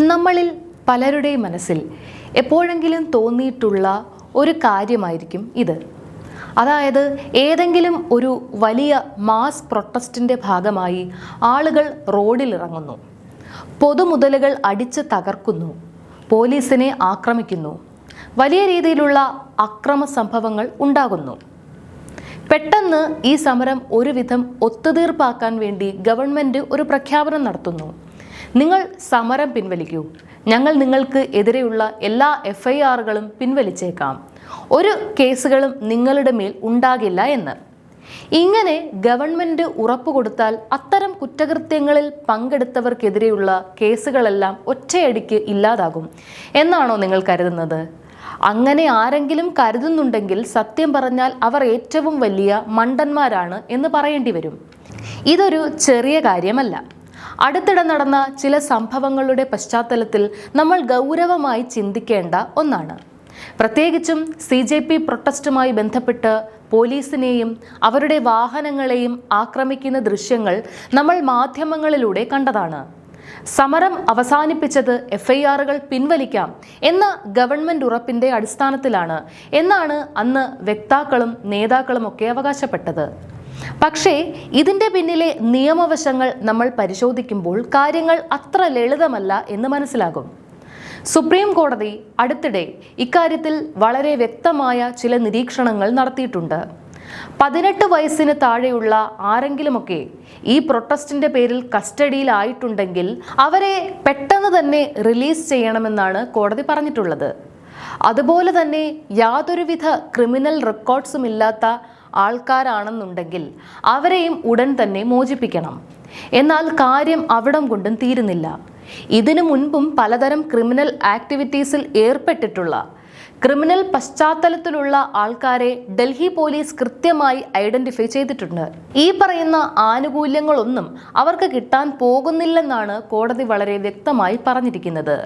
നമ്മളിൽ പലരുടെയും മനസ്സിൽ എപ്പോഴെങ്കിലും തോന്നിയിട്ടുള്ള ഒരു കാര്യമായിരിക്കും ഇത്. അതായത് ഏതെങ്കിലും ഒരു വലിയ മാസ് പ്രൊട്ടസ്റ്റിൻ്റെ ഭാഗമായി ആളുകൾ റോഡിലിറങ്ങുന്നു, പൊതുമുതലുകൾ അടിച്ച് തകർക്കുന്നു, പോലീസിനെ ആക്രമിക്കുന്നു, വലിയ രീതിയിലുള്ള അക്രമ സംഭവങ്ങൾ ഉണ്ടാകുന്നു. പെട്ടെന്ന് ഈ സമരം ഒരുവിധം ഒത്തുതീർപ്പാക്കാൻ വേണ്ടി ഗവൺമെൻറ് ഒരു പ്രഖ്യാപനം നടത്തുന്നു. നിങ്ങൾ സമരം പിൻവലിക്കൂ, ഞങ്ങൾ നിങ്ങൾക്ക് എതിരെയുള്ള എല്ലാ FIRകളും പിൻവലിച്ചേക്കാം, ഒരു കേസുകളും നിങ്ങളുടെ മേൽ ഉണ്ടാകില്ല എന്ന്. ഇങ്ങനെ ഗവൺമെൻറ് ഉറപ്പുകൊടുത്താൽ അത്തരം കുറ്റകൃത്യങ്ങളിൽ പങ്കെടുത്തവർക്കെതിരെയുള്ള കേസുകളെല്ലാം ഒറ്റയടിക്ക് ഇല്ലാതാകും എന്നാണോ നിങ്ങൾ കരുതുന്നത്? അങ്ങനെ ആരെങ്കിലും കരുതുന്നുണ്ടെങ്കിൽ സത്യം പറഞ്ഞാൽ അവർ ഏറ്റവും വലിയ മണ്ടന്മാരാണ് എന്ന് പറയേണ്ടി വരും. ഇതൊരു ചെറിയ കാര്യമല്ല. അടുത്തിടെ നടന്ന ചില സംഭവങ്ങളുടെ പശ്ചാത്തലത്തിൽ നമ്മൾ ഗൗരവമായി ചിന്തിക്കേണ്ട ഒന്നാണ്. പ്രത്യേകിച്ചും CJP പ്രൊട്ടസ്റ്റുമായി ബന്ധപ്പെട്ട് പോലീസിനെയും അവരുടെ വാഹനങ്ങളെയും ആക്രമിക്കുന്ന ദൃശ്യങ്ങൾ നമ്മൾ മാധ്യമങ്ങളിലൂടെ കണ്ടതാണ്. സമരം അവസാനിപ്പിച്ചത് FIRകൾ പിൻവലിക്കാം എന്ന ഗവൺമെൻറ് ഉറപ്പിൻ്റെ അടിസ്ഥാനത്തിലാണ് എന്നാണ് അന്ന് വക്താക്കളും നേതാക്കളും ഒക്കെ അവകാശപ്പെട്ടത്. പക്ഷേ ഇതിൻ്റെ പിന്നിലെ നിയമവശങ്ങൾ നമ്മൾ പരിശോധിക്കുമ്പോൾ കാര്യങ്ങൾ അത്ര ലളിതമല്ല എന്ന് മനസ്സിലാകും. സുപ്രീം കോടതി അടുത്തിടെ ഇക്കാര്യത്തിൽ വളരെ വ്യക്തമായ ചില നിരീക്ഷണങ്ങൾ നടത്തിയിട്ടുണ്ട്. 18 വയസ്സിന് താഴെയുള്ള ആരെങ്കിലുമൊക്കെ ഈ പ്രൊട്ടസ്റ്റിന്റെ പേരിൽ കസ്റ്റഡിയിലായിട്ടുണ്ടെങ്കിൽ അവരെ പെട്ടെന്ന് തന്നെ റിലീസ് ചെയ്യണമെന്നാണ് കോടതി പറഞ്ഞിട്ടുള്ളത്. അതുപോലെ തന്നെ യാതൊരുവിധ ക്രിമിനൽ റെക്കോർഡ്സും ഇല്ലാത്ത ആൾക്കാരാണെന്നുണ്ടെങ്കിൽ അവരെയും ഉടൻ തന്നെ മോചിപ്പിക്കണം. എന്നാൽ കാര്യം അവിടം കൊണ്ടും തീരുന്നില്ല. ഇതിനു മുൻപും പലതരം ക്രിമിനൽ ആക്ടിവിറ്റീസിൽ ഏർപ്പെട്ടിട്ടുള്ള ക്രിമിനൽ പശ്ചാത്തലത്തിലുള്ള ആൾക്കാരെ ഡൽഹി പോലീസ് കൃത്യമായി ഐഡന്റിഫൈ ചെയ്തിട്ടുണ്ട്. ഈ പറയുന്ന ആനുകൂല്യങ്ങളൊന്നും അവർക്ക് കിട്ടാൻ പോകുന്നില്ലെന്നാണ് കോടതി വളരെ വ്യക്തമായി പറഞ്ഞിരിക്കുന്നത്.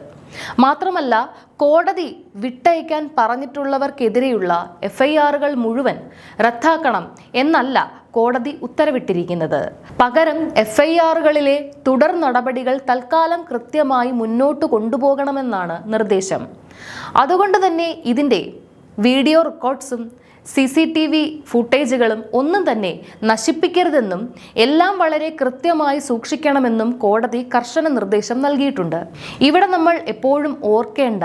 മാത്രമല്ല, കോടതി വിട്ടയക്കാൻ പറഞ്ഞിട്ടുള്ളവർക്കെതിരെയുള്ള FIRകൾ മുഴുവൻ റദ്ദാക്കണം എന്നല്ല കോടതി ഉത്തരവിട്ടിരിക്കുന്നത്. പകരം FIRകളിലെ തുടർ നടപടികൾ തൽക്കാലം കൃത്യമായി മുന്നോട്ട് കൊണ്ടുപോകണമെന്നാണ് നിർദ്ദേശം. അതുകൊണ്ട് തന്നെ ഇതിൻ്റെ വീഡിയോ റെക്കോർഡ്സും CCTV ഫുട്ടേജുകളും ഒന്നും തന്നെ നശിപ്പിക്കരുതെന്നും എല്ലാം വളരെ കൃത്യമായി സൂക്ഷിക്കണമെന്നും കോടതി കർശന നിർദ്ദേശം നൽകിയിട്ടുണ്ട്. ഇവിടെ നമ്മൾ എപ്പോഴും ഓർക്കേണ്ട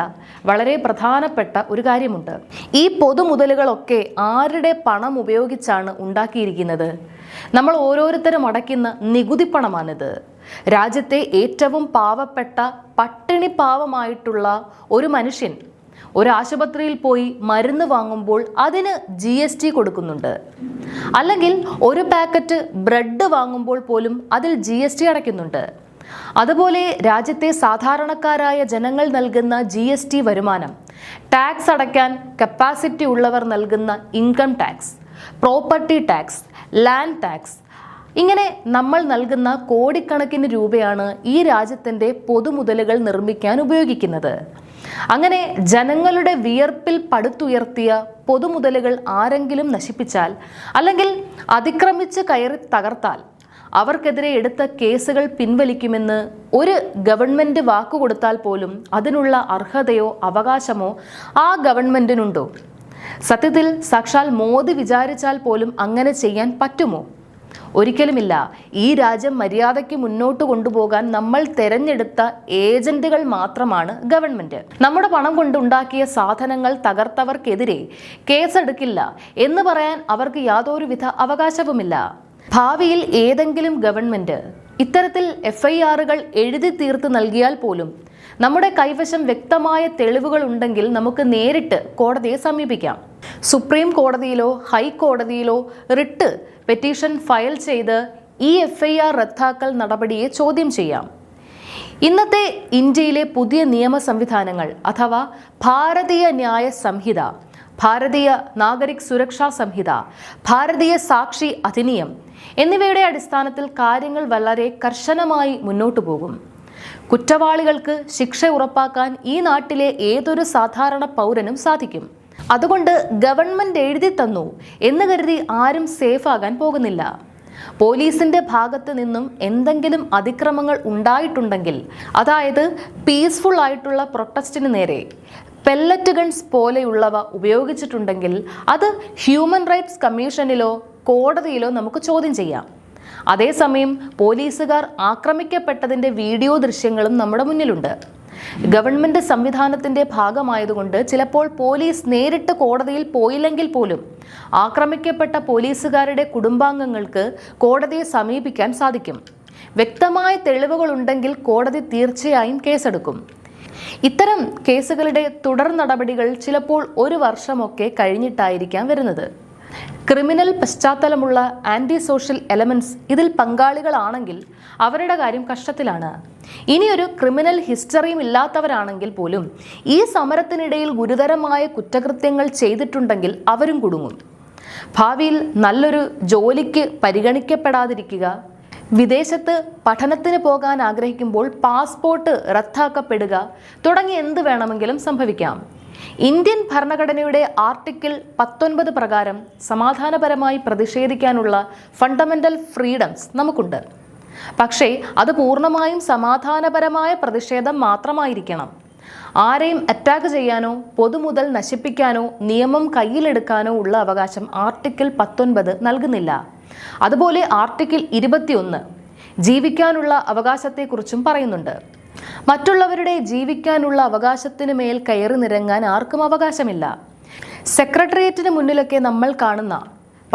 വളരെ പ്രധാനപ്പെട്ട ഒരു കാര്യമുണ്ട്. ഈ പൊതുമുതലുകളൊക്കെ ആരുടെ പണം ഉപയോഗിച്ചാണ് ഉണ്ടാക്കിയിരിക്കുന്നത്? നമ്മൾ ഓരോരുത്തരും അടയ്ക്കുന്ന നികുതി പണമാണിത്. രാജ്യത്തെ ഏറ്റവും പാവപ്പെട്ട പട്ടിണി പാവമായിട്ടുള്ള ഒരു മനുഷ്യൻ ഒരു ആശുപത്രിയിൽ പോയി മരുന്ന് വാങ്ങുമ്പോൾ അതിന് GST കൊടുക്കുന്നുണ്ട്. അല്ലെങ്കിൽ ഒരു പാക്കറ്റ് ബ്രെഡ് വാങ്ങുമ്പോൾ പോലും അതിൽ GST അടയ്ക്കുന്നുണ്ട്. അതുപോലെ രാജ്യത്തെ സാധാരണക്കാരായ ജനങ്ങൾ നൽകുന്ന GST വരുമാനം, ടാക്സ് അടയ്ക്കാൻ കപ്പാസിറ്റി ഉള്ളവർ നൽകുന്ന income tax, property tax, land tax, ഇങ്ങനെ നമ്മൾ നൽകുന്ന കോടിക്കണക്കിന് രൂപയാണ് ഈ രാജ്യത്തിൻ്റെ പൊതുമുതലുകൾ നിർമ്മിക്കാൻ ഉപയോഗിക്കുന്നത്. അങ്ങനെ ജനങ്ങളുടെ വിയർപ്പിൽ പടുത്തുയർത്തിയ പൊതുമുതലുകൾ ആരെങ്കിലും നശിപ്പിച്ചാൽ അല്ലെങ്കിൽ അതിക്രമിച്ച് കയറി തകർത്താൽ അവർക്കെതിരെ എടുത്ത കേസുകൾ പിൻവലിക്കുമെന്ന് ഒരു ഗവൺമെൻറ് വാക്കുകൊടുത്താൽ പോലും അതിനുള്ള അർഹതയോ അവകാശമോ ആ ഗവൺമെൻറ്റിനുണ്ടോ? സത്യത്തിൽ സാക്ഷാൽ മോദി വിചാരിച്ചാൽ പോലും അങ്ങനെ ചെയ്യാൻ പറ്റുമോ? ഒരിക്കലുമില്ല. ഈ രാജ്യം മര്യാദയ്ക്ക് മുന്നോട്ട് കൊണ്ടുപോകാൻ നമ്മൾ തെരഞ്ഞെടുത്ത ഏജന്റുകൾ മാത്രമാണ് ഗവൺമെന്റ്. നമ്മുടെ പണം കൊണ്ടുണ്ടാക്കിയ സാധനങ്ങൾ തകർത്തവർക്കെതിരെ കേസെടുക്കില്ല എന്ന് പറയാൻ അവർക്ക് യാതൊരുവിധ അവകാശവുമില്ല. ഭാവിയിൽ ഏതെങ്കിലും ഗവൺമെന്റ് ഇത്തരത്തിൽ FIRകൾ എഴുതി തീർത്ത് നൽകിയാൽ പോലും നമ്മുടെ കൈവശം വ്യക്തമായ തെളിവുകൾ ഉണ്ടെങ്കിൽ നമുക്ക് നേരിട്ട് കോടതിയെ സമീപിക്കാം. സുപ്രീം കോടതിയിലോ ഹൈക്കോടതിയിലോ റിട്ട് പെറ്റീഷൻ ഫയൽ ചെയ്ത് ഈ FIR റദ്ദാക്കൽ നടപടിയെ ചോദ്യം ചെയ്യാം. ഇന്നത്തെ ഇന്ത്യയിലെ പുതിയ നിയമ സംവിധാനങ്ങൾ അഥവാ ഭാരതീയ ന്യായ സംഹിത, ഭാരതീയ നാഗരിക് സുരക്ഷാ സംഹിത, ഭാരതീയ സാക്ഷി അധിനിയം എന്നിവയുടെ അടിസ്ഥാനത്തിൽ കാര്യങ്ങൾ വളരെ കർശനമായി മുന്നോട്ടു പോകും. കുറ്റവാളികൾക്ക് ശിക്ഷ ഉറപ്പാക്കാൻ ഈ നാട്ടിലെ ഏതൊരു സാധാരണ പൗരനും സാധിക്കും. അതുകൊണ്ട് ഗവൺമെന്റ് എഴുതി തന്നു എന്ന് കരുതി ആരും സേഫ് ആകാൻ പോകുന്നില്ല. പോലീസിന്റെ ഭാഗത്ത് നിന്നും എന്തെങ്കിലും അതിക്രമങ്ങൾ ഉണ്ടായിട്ടുണ്ടെങ്കിൽ, അതായത് പീസ്ഫുൾ ആയിട്ടുള്ള പ്രൊട്ടസ്റ്റിന് നേരെ പെല്ലറ്റ് ഗൺസ് പോലെയുള്ളവ ഉപയോഗിച്ചിട്ടുണ്ടെങ്കിൽ അത് ഹ്യൂമൻ റൈറ്റ്സ് കമ്മീഷനിലോ കോടതിയിലോ നമുക്ക് ചോദ്യം ചെയ്യാം. അതേസമയം പോലീസുകാർ ആക്രമിക്കപ്പെട്ടതിൻ്റെ വീഡിയോ ദൃശ്യങ്ങളും നമ്മുടെ മുന്നിലുണ്ട്. ഗവൺമെന്റ് സംവിധാനത്തിന്റെ ഭാഗമായതുകൊണ്ട് ചിലപ്പോൾ പോലീസ് നേരിട്ട് കോടതിയിൽ പോയില്ലെങ്കിൽ പോലും ആക്രമിക്കപ്പെട്ട പോലീസുകാരുടെ കുടുംബാംഗങ്ങൾക്ക് കോടതിയെ സമീപിക്കാൻ സാധിക്കും. വ്യക്തമായ തെളിവുകളുണ്ടെങ്കിൽ കോടതി തീർച്ചയായും കേസെടുക്കും. ഇത്തരം കേസുകളുടെ തുടർ നടപടികൾ ചിലപ്പോൾ 1 വർഷമൊക്കെ കഴിഞ്ഞിട്ടായിരിക്കാം വരുന്നത്. ക്രിമിനൽ പശ്ചാത്തലമുള്ള ആന്റി സോഷ്യൽ എലമെന്റ്സ് ഇതിൽ പങ്കാളികളാണെങ്കിൽ അവരുടെ കാര്യം കഷ്ടത്തിലാണ്. ഇനിയൊരു ക്രിമിനൽ ഹിസ്റ്ററിയും ഇല്ലാത്തവരാണെങ്കിൽ പോലും ഈ സമരത്തിനിടയിൽ ഗുരുതരമായ കുറ്റകൃത്യങ്ങൾ ചെയ്തിട്ടുണ്ടെങ്കിൽ അവരും കുടുങ്ങും. ഭാവിയിൽ നല്ലൊരു ജോലിക്ക് പരിഗണിക്കപ്പെടാതിരിക്കുക, വിദേശത്ത് പഠനത്തിന് പോകാൻ ആഗ്രഹിക്കുമ്പോൾ പാസ്പോർട്ട് റദ്ദാക്കപ്പെടുക തുടങ്ങി എന്ത് വേണമെങ്കിലും സംഭവിക്കാം. ഇന്ത്യൻ ഭരണഘടനയുടെ ആർട്ടിക്കിൾ 19 പ്രകാരം സമാധാനപരമായി പ്രതിഷേധിക്കാനുള്ള ഫണ്ടമെന്റൽ ഫ്രീഡംസ് നമുക്കുണ്ട്. പക്ഷേ അത് പൂർണ്ണമായും സമാധാനപരമായ പ്രതിഷേധം മാത്രമായിരിക്കണം. ആരെയും അറ്റാക്ക് ചെയ്യാനോ പൊതുമുതൽ നശിപ്പിക്കാനോ നിയമം കയ്യിലെടുക്കാനോ ഉള്ള അവകാശം ആർട്ടിക്കിൾ 19 നൽകുന്നില്ല. അതുപോലെ ആർട്ടിക്കിൾ 21 ജീവിക്കാനുള്ള അവകാശത്തെക്കുറിച്ചും പറയുന്നുണ്ട്. മറ്റുള്ളവരുടെ ജീവിക്കാനുള്ള അവകാശത്തിന് മേൽ കയറി നിരങ്ങാൻ ആർക്കും അവകാശമില്ല. സെക്രട്ടേറിയറ്റിന് മുന്നിലൊക്കെ നമ്മൾ കാണുന്ന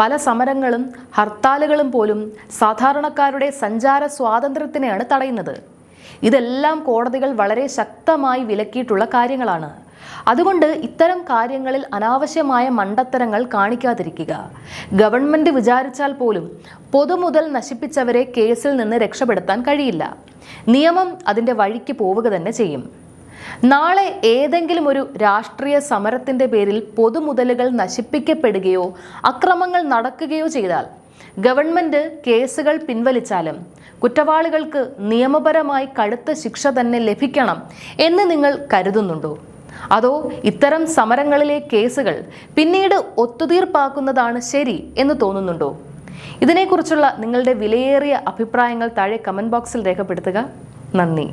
പല സമരങ്ങളും ഹർത്താലുകളും പോലും സാധാരണക്കാരുടെ സഞ്ചാര സ്വാതന്ത്ര്യത്തിനെയാണ് തടയുന്നത്. ഇതെല്ലാം കോടതികൾ വളരെ ശക്തമായി വിലക്കിയിട്ടുള്ള കാര്യങ്ങളാണ്. അതുകൊണ്ട് ഇത്തരം കാര്യങ്ങളിൽ അനാവശ്യമായ മണ്ടത്തരങ്ങൾ കാണിക്കാതിരിക്കുക. ഗവൺമെന്റ് വിചാരിച്ചാൽ പോലും പൊതുമുതൽ നശിപ്പിച്ചവരെ കേസിൽ നിന്ന് രക്ഷപ്പെടുത്താൻ കഴിയില്ല. നിയമം അതിൻ്റെ വഴിക്ക് പോവുക തന്നെ ചെയ്യും. നാളെ ഏതെങ്കിലും ഒരു രാഷ്ട്രീയ സമരത്തിന്റെ പേരിൽ പൊതുമുതലുകൾ നശിപ്പിക്കപ്പെടുകയോ അക്രമങ്ങൾ നടക്കുകയോ ചെയ്താൽ ഗവൺമെന്റ് കേസുകൾ പിൻവലിച്ചാലും കുറ്റവാളികൾക്ക് നിയമപരമായി കടുത്ത ശിക്ഷ തന്നെ ലഭിക്കണം എന്ന് നിങ്ങൾ കരുതുന്നുണ്ടോ? അതോ ഇത്തരം സമരങ്ങളിലെ കേസുകൾ പിന്നീട് ഒത്തുതീർപ്പാക്കുന്നതാണ് ശരി എന്ന് തോന്നുന്നുണ്ടോ? ഇതിനെക്കുറിച്ചുള്ള നിങ്ങളുടെ വിലയേറിയ അഭിപ്രായങ്ങൾ താഴെ കമന്റ് ബോക്സിൽ രേഖപ്പെടുത്തുക. നന്ദി.